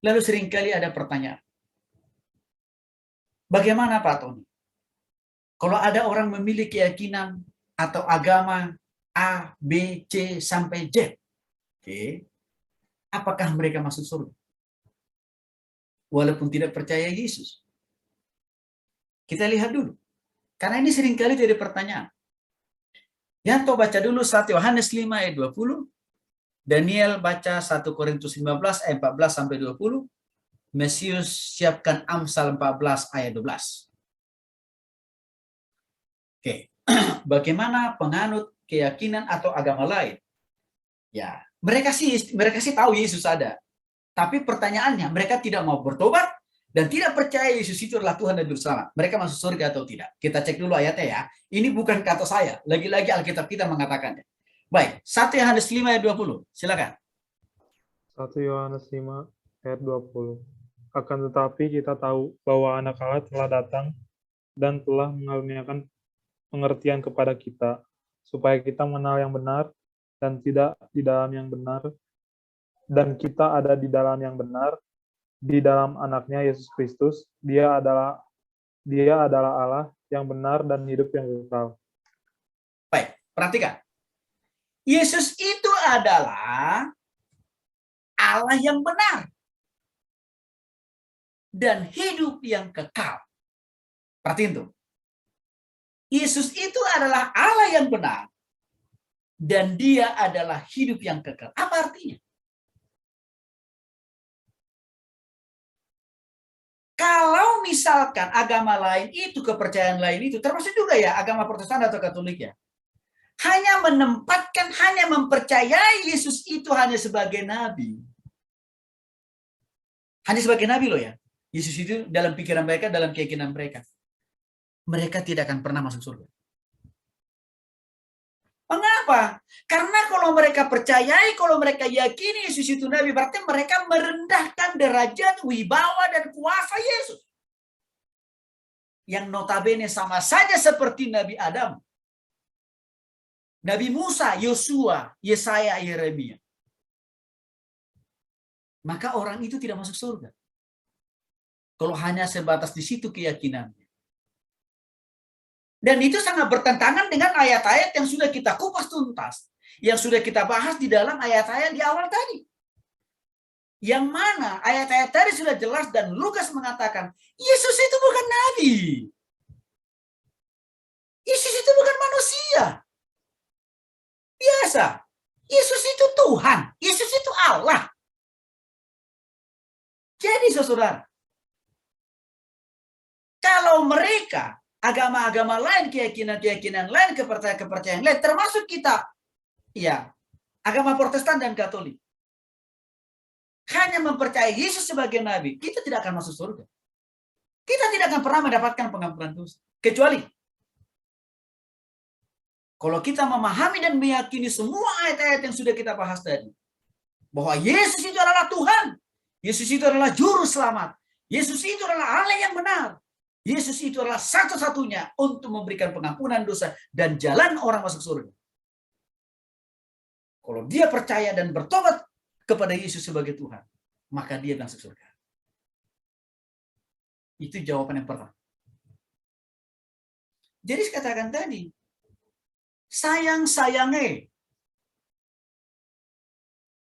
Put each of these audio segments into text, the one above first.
Lalu seringkali ada pertanyaan, bagaimana Pak Tony? Kalau ada orang memiliki keyakinan atau agama A, B, C, sampai Z, oke, apakah mereka masuk surga? Walaupun tidak percaya Yesus. Kita lihat dulu. Karena ini seringkali jadi pertanyaan. Yanto baca dulu 1 Yohanes 5 ayat 20. Daniel baca 1 Korintus 15 ayat 14 sampai 20. Mesius siapkan Amsal 14 ayat 12. Oke. Bagaimana penganut keyakinan atau agama lain? Ya, mereka sih tahu Yesus ada. Tapi pertanyaannya, mereka tidak mau bertobat dan tidak percaya Yesus itu adalah Tuhan dan Juru Selamat. Mereka masuk surga atau tidak? Kita cek dulu ayatnya ya. Ini bukan kata saya. Lagi-lagi Alkitab kita mengatakannya. Baik, 1 Yohanes 5 ayat 20. Silakan. 1 Yohanes 5 ayat 20. Akan tetapi kita tahu bahwa anak Allah telah datang dan telah mengaruniakan pengertian kepada kita, supaya kita mengenal yang benar dan tidak di dalam yang benar, dan kita ada di dalam yang benar, di dalam anaknya Yesus Kristus. Dia adalah Allah yang benar dan hidup yang kekal. Baik, perhatikan. Yesus itu adalah Allah yang benar dan hidup yang kekal. Perhatiin tuh. Yesus itu adalah Allah yang benar dan dia adalah hidup yang kekal. Apa artinya? Kalau misalkan agama lain itu, kepercayaan lain itu, termasuk juga ya agama Protestan atau Katolik ya, hanya menempatkan, hanya mempercayai Yesus itu hanya sebagai nabi. Hanya sebagai nabi loh ya. Yesus itu dalam pikiran mereka, dalam keyakinan mereka. Mereka tidak akan pernah masuk surga. Mengapa? Karena kalau mereka percayai, kalau mereka yakini Yesus itu nabi, berarti mereka merendahkan derajat, wibawa, dan kuasa Yesus. Yang notabene sama saja seperti Nabi Adam, Nabi Musa, Yosua, Yesaya, Yeremia. Maka orang itu tidak masuk surga. Kalau hanya sebatas di situ keyakinannya. Dan itu sangat bertentangan dengan ayat-ayat yang sudah kita kupas tuntas. Yang sudah kita bahas di dalam ayat-ayat di awal tadi. Yang mana ayat-ayat tadi sudah jelas dan Lukas mengatakan, Yesus itu bukan nabi. Yesus itu bukan manusia. Biasa. Yesus itu Tuhan. Yesus itu Allah. Jadi saudara, kalau mereka agama-agama lain, keyakinan-keyakinan lain, kepercayaan-kepercayaan lain, termasuk kita, ya, agama Protestan dan Katolik, hanya mempercayai Yesus sebagai nabi, kita tidak akan masuk surga. Kita tidak akan pernah mendapatkan pengampunan dosa. Kecuali kalau kita memahami dan meyakini semua ayat-ayat yang sudah kita bahas tadi, bahwa Yesus itu adalah Tuhan, Yesus itu adalah Juru Selamat, Yesus itu adalah Allah yang benar, Yesus itu adalah satu-satunya untuk memberikan pengampunan dosa dan jalan orang masuk surga. Kalau dia percaya dan bertobat kepada Yesus sebagai Tuhan, maka dia masuk surga. Itu jawaban yang pertama. Jadi saya katakan tadi, sayang-sayangnya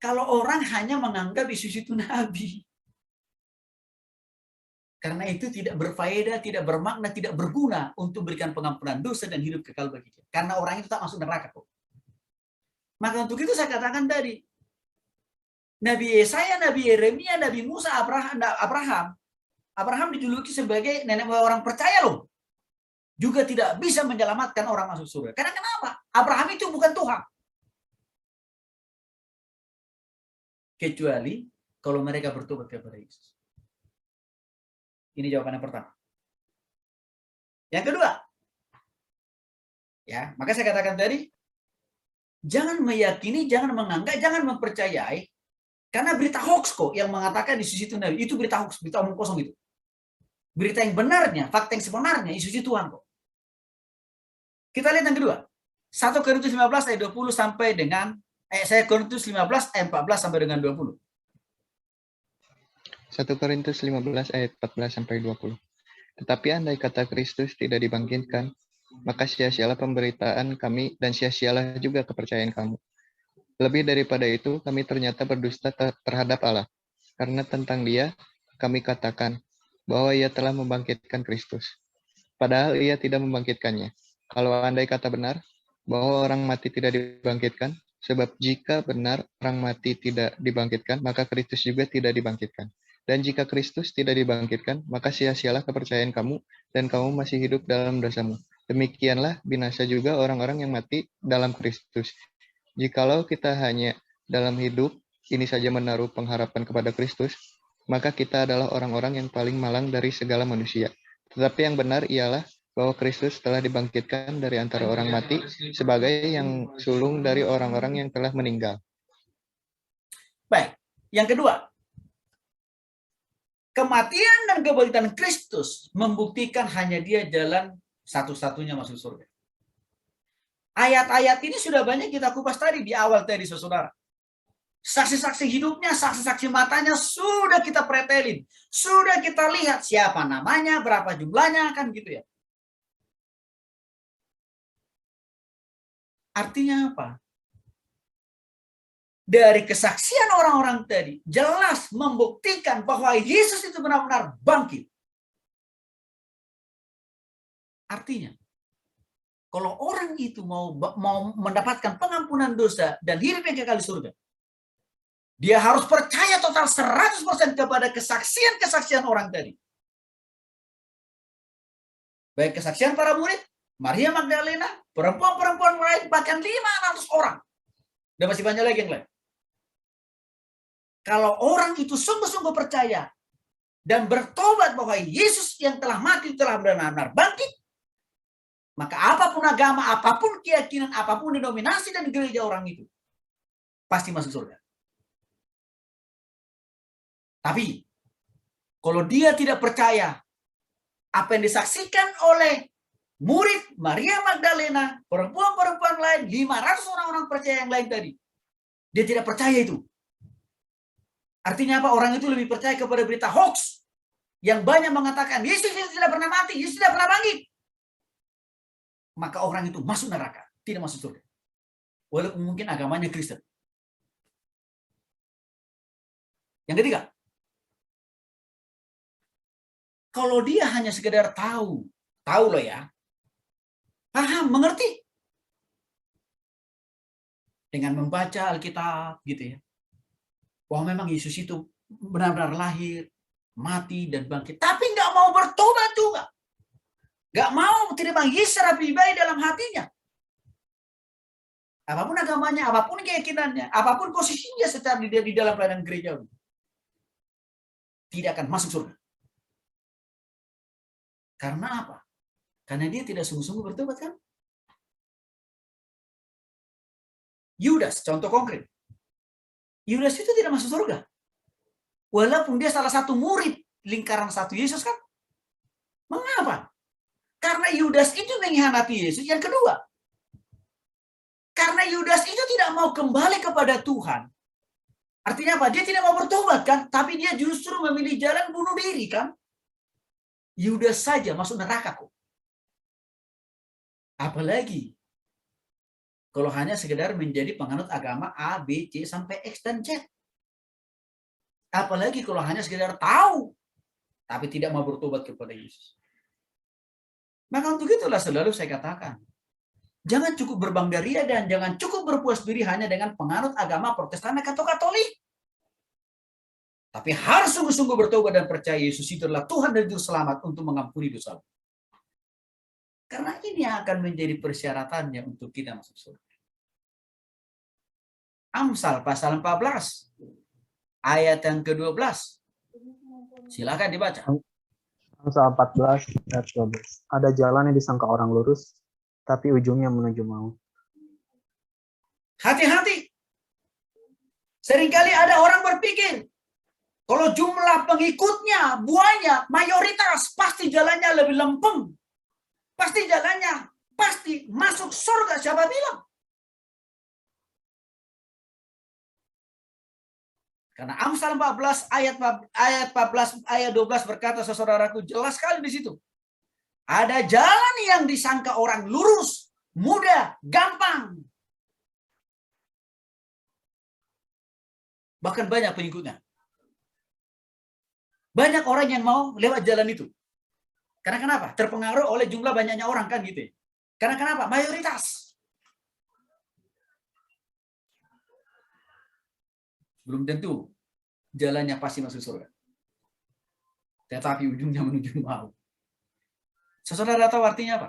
kalau orang hanya menganggap Yesus itu nabi. Karena itu tidak berfaedah, tidak bermakna, tidak berguna untuk berikan pengampunan dosa dan hidup kekal bagi kita. Karena orang itu tak masuk neraka kok. Maka untuk itu saya katakan tadi, Nabi Yesaya, Nabi Yeremia, Nabi Musa, Abraham dijuluki sebagai nenek moyang orang percaya loh. Juga tidak bisa menyelamatkan orang masuk surga. Karena kenapa? Abraham itu bukan Tuhan. Kecuali kalau mereka bertobat kepada Yesus. Ini jawaban yang pertama. Yang kedua, ya, maka saya katakan tadi, jangan meyakini, jangan menganggap, jangan mempercayai, karena berita hoax kok yang mengatakan Yesus itu nabi, itu berita hoax, berita omong kosong itu. Berita yang benarnya, fakta yang sebenarnya, Yesus itu Tuhan kok. Kita lihat yang kedua, 1 Korintus 15 ayat 20 sampai dengan 1 Korintus 15 ayat 14 sampai dengan 20. 1 Korintus 15 ayat 14-20. Tetapi andai kata Kristus tidak dibangkitkan, maka sia-sialah pemberitaan kami dan sia-sialah juga kepercayaan kamu. Lebih daripada itu, kami ternyata berdusta terhadap Allah. Karena tentang Dia, kami katakan bahwa Ia telah membangkitkan Kristus. Padahal Ia tidak membangkitkannya. Kalau andai kata benar, bahwa orang mati tidak dibangkitkan, sebab jika benar orang mati tidak dibangkitkan, maka Kristus juga tidak dibangkitkan. Dan jika Kristus tidak dibangkitkan, maka sia-sialah kepercayaan kamu, dan kamu masih hidup dalam dosamu. Demikianlah binasa juga orang-orang yang mati dalam Kristus. Jikalau kita hanya dalam hidup ini saja menaruh pengharapan kepada Kristus, maka kita adalah orang-orang yang paling malang dari segala manusia. Tetapi yang benar ialah bahwa Kristus telah dibangkitkan dari antara orang mati sebagai yang sulung dari orang-orang yang telah meninggal. Baik, yang kedua, kematian dan kebangkitan Kristus membuktikan hanya Dia jalan satu-satunya masuk surga. Ayat-ayat ini sudah banyak kita kupas tadi di awal tadi, saudara. Saksi-saksi hidupnya, saksi-saksi matanya sudah kita pretelin. Sudah kita lihat siapa namanya, berapa jumlahnya, kan gitu ya. Artinya apa? Dari kesaksian orang-orang tadi, jelas membuktikan bahwa Yesus itu benar-benar bangkit. Artinya, kalau orang itu mau mendapatkan pengampunan dosa dan hidup yang kekal di surga, dia harus percaya total 100% kepada kesaksian-kesaksian orang tadi. Baik kesaksian para murid, Maria Magdalena, perempuan-perempuan lain, bahkan 500 orang. Dan masih banyak lagi yang lain. Kalau orang itu sungguh-sungguh percaya dan bertobat bahwa Yesus yang telah mati telah benar-benar bangkit, maka apapun agama, apapun keyakinan, apapun denominasi dan gereja orang itu, pasti masuk surga. Tapi, kalau dia tidak percaya apa yang disaksikan oleh murid Maria Magdalena, perempuan-perempuan lain, 500 orang-orang percaya yang lain tadi, dia tidak percaya itu. Artinya apa? Orang itu lebih percaya kepada berita hoax yang banyak mengatakan Yesus tidak pernah mati, Yesus tidak pernah bangkit. Maka orang itu masuk neraka, tidak masuk surga. Walaupun mungkin agamanya Kristen. Yang ketiga, kalau dia hanya sekedar tahu loh ya, paham, mengerti, dengan membaca Alkitab gitu ya, bahwa memang Yesus itu benar-benar lahir, mati, dan bangkit. Tapi nggak mau bertobat juga. Nggak mau terima Yesus secara pribadi dalam hatinya. Apapun agamanya, apapun keyakinannya, apapun posisinya secara di dalam pelayanan gereja, tidak akan masuk surga. Karena apa? Karena dia tidak sungguh-sungguh bertobat, kan? Yudas, contoh konkret. Yudas itu tidak masuk surga. Walaupun dia salah satu murid lingkaran satu Yesus, kan? Mengapa? Karena Yudas itu mengkhianati Yesus. Yang kedua, karena Yudas itu tidak mau kembali kepada Tuhan. Artinya apa? Dia tidak mau bertobat, kan? Tapi dia justru memilih jalan bunuh diri, kan? Yudas saja masuk neraka kok. Apalagi kalau hanya sekedar menjadi penganut agama A, B, C, sampai X dan Z. Apalagi kalau hanya sekedar tahu, tapi tidak mau bertobat kepada Yesus. Maka untuk itulah selalu saya katakan, jangan cukup berbangga dan jangan cukup berpuas diri hanya dengan penganut agama Protestan atau Katolik. Tapi harus sungguh-sungguh bertobat dan percaya Yesus itu adalah Tuhan dan Juru Selamat untuk mengampuni dosa. Karena ini akan menjadi persyaratannya untuk kita masuk surga. Amsal pasal 14 ayat yang ke-12. Silakan dibaca. Amsal 14 ayat 12. Ada jalan yang disangka orang lurus, tapi ujungnya menuju maut. Hati-hati. Seringkali ada orang berpikir, kalau jumlah pengikutnya banyak, mayoritas, pasti jalannya lebih lempeng. Pasti jalannya, pasti masuk surga. Siapa bilang? Karena Amsal 14 ayat 14 ayat 12 berkata, saudaraku, jelas sekali di situ. Ada jalan yang disangka orang lurus, mudah, gampang. Bahkan banyak pengikutnya. Banyak orang yang mau lewat jalan itu. Karena kenapa? Terpengaruh oleh jumlah banyaknya orang kan gitu. Karena kenapa? Mayoritas. Belum tentu jalannya pasti masuk surga. Tetapi ujungnya menuju maut. Saudara tahu artinya apa?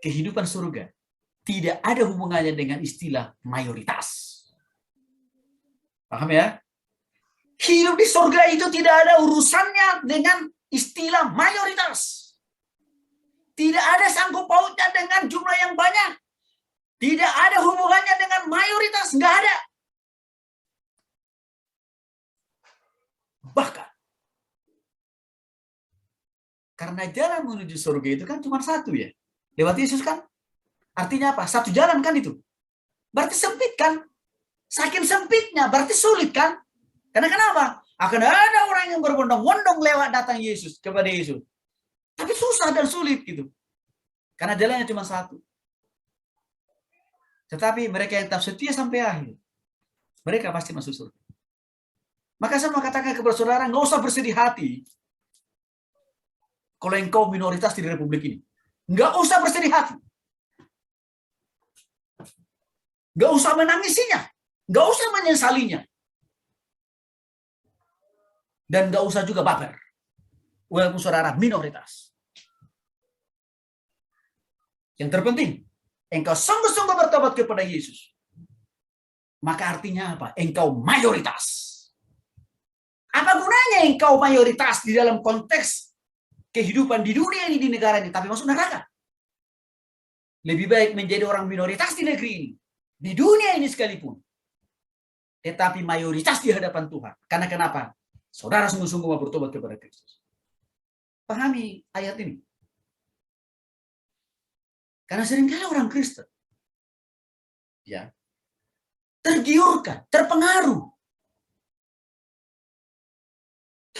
Kehidupan surga tidak ada hubungannya dengan istilah mayoritas. Paham ya? Hidup di surga itu tidak ada urusannya dengan istilah mayoritas. Tidak ada sangkut pautnya dengan jumlah yang banyak. Tidak ada hubungannya dengan mayoritas, nggak ada. Bahkan, karena jalan menuju surga itu kan cuma satu ya. Lewat Yesus kan? Artinya apa? Satu jalan kan itu. Berarti sempit kan? Saking sempitnya, berarti sulit kan? Karena kenapa? Akan ada orang yang berbondong-bondong lewat datang Yesus kepada Yesus. Tapi susah dan sulit gitu. Karena jalannya cuma satu. Tetapi mereka yang tetap setia sampai akhir, mereka pasti masuk surga. Maka saya mau katakan kepada saudara, nggak usah bersedih hati kalau engkau minoritas di Republik ini. Nggak usah bersedih hati. Nggak usah menangisinya. Nggak usah menyesalinya. Dan nggak usah juga baper. Walaupun saudara minoritas. Yang terpenting, engkau sungguh-sungguh bertobat kepada Yesus. Maka artinya apa? Engkau mayoritas. Apa gunanya engkau mayoritas di dalam konteks kehidupan di dunia ini, di negara ini, tapi masuk neraka? Lebih baik menjadi orang minoritas di negeri ini, di dunia ini sekalipun, tetapi mayoritas di hadapan Tuhan. Karena kenapa? Saudara sungguh-sungguh mau bertobat kepada Kristus. Pahami ayat ini. Karena seringkali orang Kristen ya tergiurkan, terpengaruh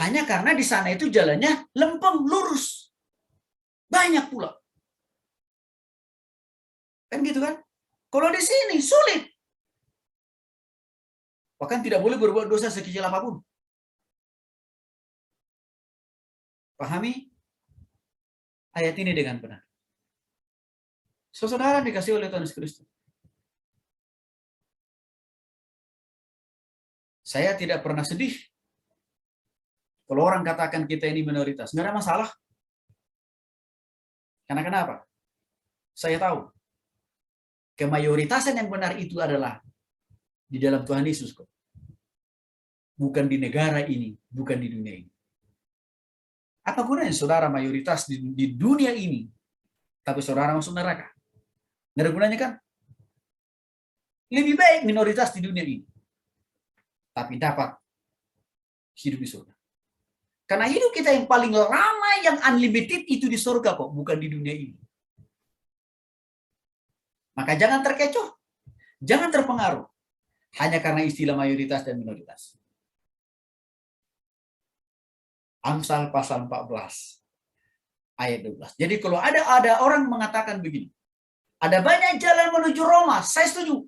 hanya karena di sana itu jalannya lempeng, lurus. Banyak pula. Kan gitu kan? Kalau di sini sulit. Bahkan tidak boleh berbuat dosa sekecil apapun. Pahami ayat ini dengan benar. Saudara dikasih oleh Tuhan Yesus Kristus. Saya tidak pernah sedih kalau orang katakan kita ini minoritas. Nggak ada masalah. Karena kenapa? Saya tahu kemayoritasan yang benar itu adalah di dalam Tuhan Yesus kok. Bukan di negara ini, bukan di dunia ini. Apa gunanya saudara mayoritas di dunia ini, tapi saudara masuk neraka? Nggak ada gunanya kan? Lebih baik minoritas di dunia ini, tapi dapat hidup di surga. Karena hidup kita yang paling lama, yang unlimited itu di surga kok, bukan di dunia ini. Maka jangan terkecoh, jangan terpengaruh hanya karena istilah mayoritas dan minoritas. Amsal pasal 14 ayat 12. Jadi kalau ada orang mengatakan begini, ada banyak jalan menuju Roma, saya setuju.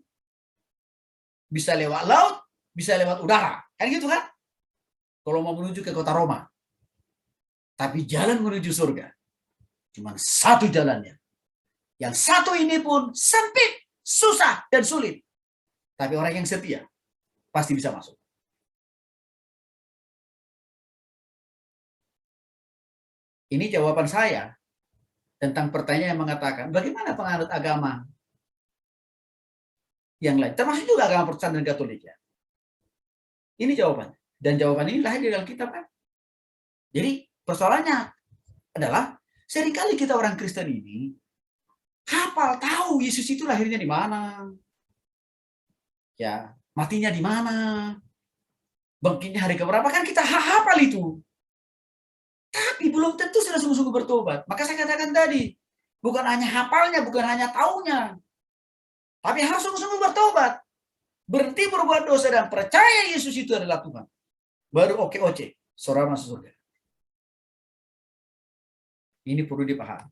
Bisa lewat laut, bisa lewat udara. Kan gitu kan? Kalau mau menuju ke kota Roma. Tapi jalan menuju surga cuma satu jalannya. Yang satu ini pun sempit, susah, dan sulit. Tapi orang yang setia pasti bisa masuk. Ini jawaban saya tentang pertanyaan yang mengatakan, bagaimana penganut agama yang lain, termasuk juga agama Protestan dan Katolik ya. Ini jawabannya. Dan jawaban ini lahir dari Alkitab kan. Jadi persoalannya adalah seringkali kita orang Kristen ini hafal tahu Yesus itu lahirnya di mana, ya matinya di mana, bangkitnya hari keberapa, kan kita hafal itu. Tapi belum tentu sudah sungguh-sungguh bertobat. Maka saya katakan tadi, bukan hanya hafalnya, bukan hanya taunya, tapi harus sungguh-sungguh bertobat. Berhenti berbuat dosa dan percaya Yesus itu adalah Tuhan. Baru oke, saudara masuk surga. Ini perlu dipahami.